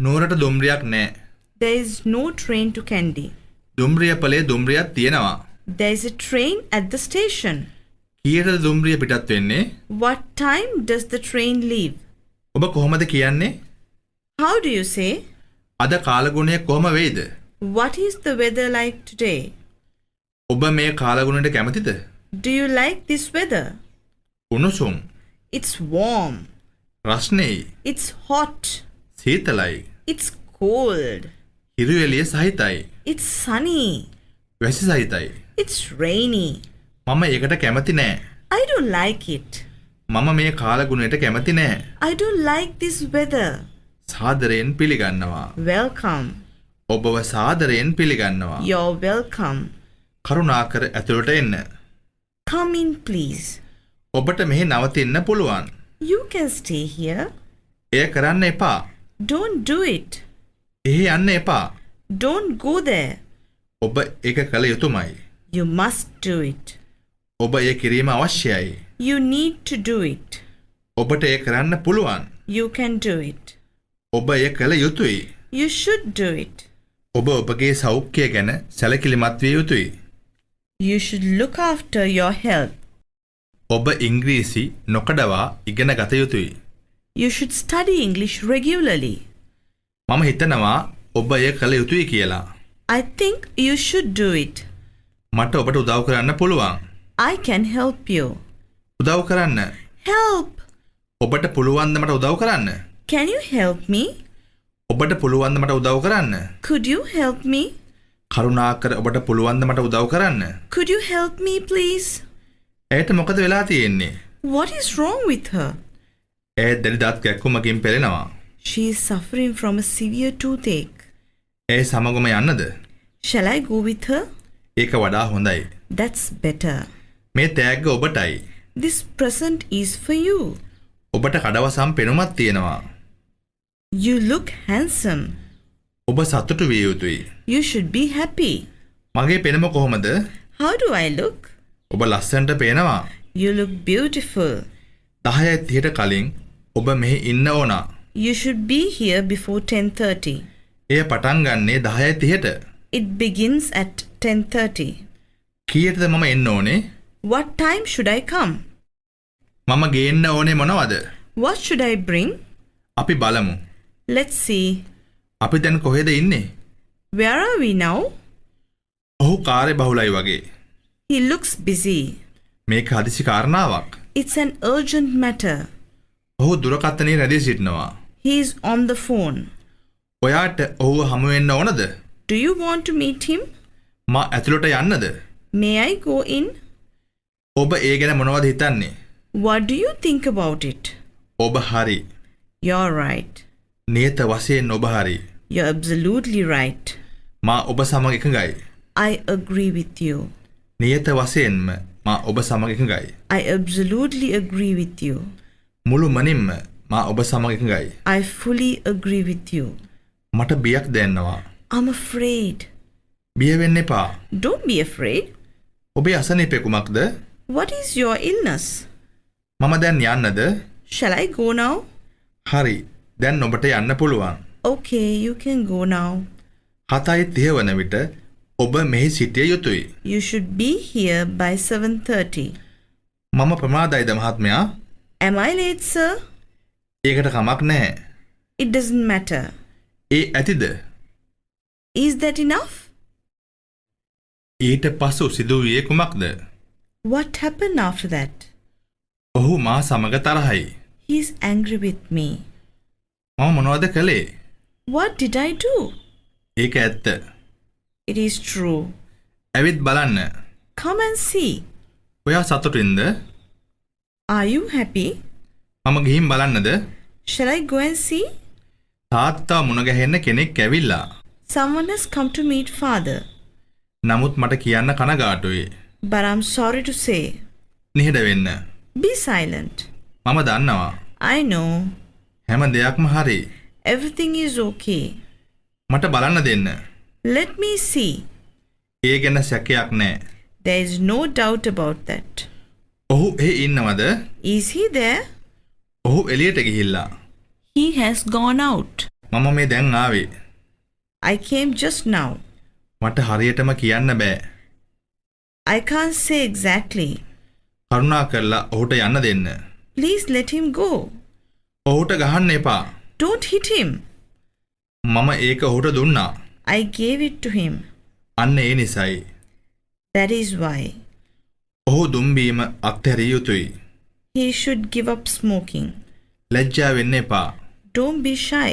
නුවරට දුම්රියක් නැහැ. There is no train to Kandy. දුම්රිය පළේ දුම්රියක් තියෙනවා. There is a train at the station. කීයටද දුම්රිය පිටත් වෙන්නේ? What time does the train leave? ඔබ කොහොමද කියන්නේ? How do you say? අද කාලගුණය කොහොම වෙයිද? What is the weather like today? ඔබ මේ කාලගුණයට කැමතිද? Do you like this weather? උණුසුම්. It's warm. රස්නෙයි. It's hot. සීතලයි. It's cold. හිරු එළිය සහිතයි. It's sunny. වැසි සහිතයි. It's rainy. මම ඒකට කැමති නෑ. I don't like it. මම මේ කාලගුණයට කැමති නෑ. I don't like this weather. සාදරයෙන් පිළිගන්නවා. Welcome. ඔබව සාදරයෙන් පිළිගන්නවා. You're welcome. කරුණාකර ඇතුළට එන්න. Come in, please. ඔබට මෙහි නවතින්න පුළුවන්. You can stay here. එය කරන්න එපා. Don't do it. එහි යන්න එපා. Don't go there. ඔබ ඒක කළ යුතුමයි. You must do it. ඔබ එය කිරීම අවශ්‍යයි. You need to do it. ඔබට එය කරන්න පුළුවන්. You can do it. ඔබ එය කළ යුතුයි. You should do it. ඔබ ඔබගේ සෞඛ්‍යය ගැන සැලකිලිමත් විය යුතුයි. You should look after your health. ඔබ ඉංග්‍රීසි නොකඩවා ඉගෙන ගත යුතුයි. You should study English regularly. මම හිතනවා ඔබ එය කළ යුතුයි කියලා. I think you should do it. මට ඔබට උදව් කරන්න පුළුවන්. I can help you. උදව් කරන්න. Help! ඔබට පුළුවන්ද මට උදව් කරන්න? Can you help me? ඔබට පුළුවන්ද මට උදව් කරන්න? Could you help me? කරුණාකර ඔබට පුළුවන්ද මට උදව් කරන්න? Could you help me, please? ඇයට මොකද වෙලා තියෙන්නේ? What is wrong with her? ඇය දැඩි දත් කැක්කුමකින් පෙළෙනවා. She is suffering from a severe toothache. ඇය සමගම යන්නද? Shall I go with her? ඒක වඩා හොඳයි. That's better. මේ තෑග්ග ඔබටයි. This present is for you. ඔබට කඩවසම් පෙනුමක් තියෙනවා. You look handsome. ඔබ සතුටු විය යුතුයි. You should be happy. මගේ පෙනුම කොහොමද? How do I look? ඔබ ලස්සනට පේනවා. You look beautiful. 10:30ට කලින් ඔබ මෙහි ඉන්න ඕන. You should be here before 10:30. එය පටන් ගන්නේ 10:30ට. It begins at 10:30. කීයටද මම එන්න ඕනේ? What time should I come? මම ගේන්න ඕනේ මොනවද? What should I bring? අපි බලමු. Let's see. අපි දැන් කොහෙද ඉන්නේ? Where are we now? ඔහු කාර්යබහුලයි වගේ. He looks busy. මේක හදිසි කාරණාවක්. It's an urgent matter. ඔහු දුරකථනයේ රැඳී සිටිනවා. He is on the phone. ඔයාට ඔහුව හමු වෙන්න ඕනද? Do you want to meet him? මා ඇතුළට යන්නද? May I go in? ඔබ ඒ ගැන මොනවද හිතන්නේ? What do you think about it? ඔබ හරි. You're right. නියත වශයෙන් ඔබ හරි. You're absolutely right. මා ඔබ සමග එකඟයි. I agree with you. නියත වශයෙන්ම මා ඔබ සමග එකඟයි. I absolutely agree with you. මුළු මනින්ම මා ඔබ සමග එකඟයි. I fully agree with you. මට බියක් දැනෙනවා. I'm afraid. බිය වෙන්න එපා. Don't be afraid. ඔබේ අසනීපය කුමක්ද? What is your illness? මම දැන් යන්නද? Shall I go now? හරි. දැන් ඔබට යන්න පුළුවන්. Okay, you can go now. 7:30 වන විට ඔබ මෙහි සිටිය යුතුයි. You should be here by 7:30. මම ප්‍රමාදයිද මහත්මයා? Am I late, sir? ඒකට කමක් නැහැ. It doesn't matter. A ඇතිද? Is that enough? ඊට පසු සිදුවියේ කුමක්ද? What happened after that? ඔහු මා සමග තරහයි. He's angry with me. මම මොනවද කළේ? What did I do? ඒක ඇත්ත. It is true. ඇවිත් බලන්න. Come and see. ඔයා සතුටින්ද? Are you happy? මම ගිහින් බලන්නද? Shall I go and see? තාත්තා මුණ ගැහෙන්න කෙනෙක් ඇවිල්ලා. Someone has come to meet father. නමුත් මට කියන්න කනගාටුයි. But I'm sorry to say. නිහඬ වෙන්න. Be silent. මම දන්නවා. I know. හැම දෙයක්ම හරි. Everything is okay. මට බලන්න දෙන්න. Let me see. ඒ ගැන සැකයක් නැහැ. There is no doubt about that. ඔහු එහි ඉන්නවද? Is he there? ඔහු එළියට ගිහිල්ලා. He has gone out. මම මේ දැන් ආවේ. I came just now. මට හරියටම කියන්න බෑ. I can't say exactly. කරුණාකරලා ඔහුට යන්න දෙන්න. Please let him go. ඔහුට ගහන්න එපා. Don't hit him. මම ඒක ඔහුට දුන්නා. I gave it to him. අන්න ඒ නිසයි. That is why. ඔහු දුම්බීම අත්හැරිය යුතුයි. He should give up smoking. ලැජ්ජා වෙන්න එපා. Don't be shy.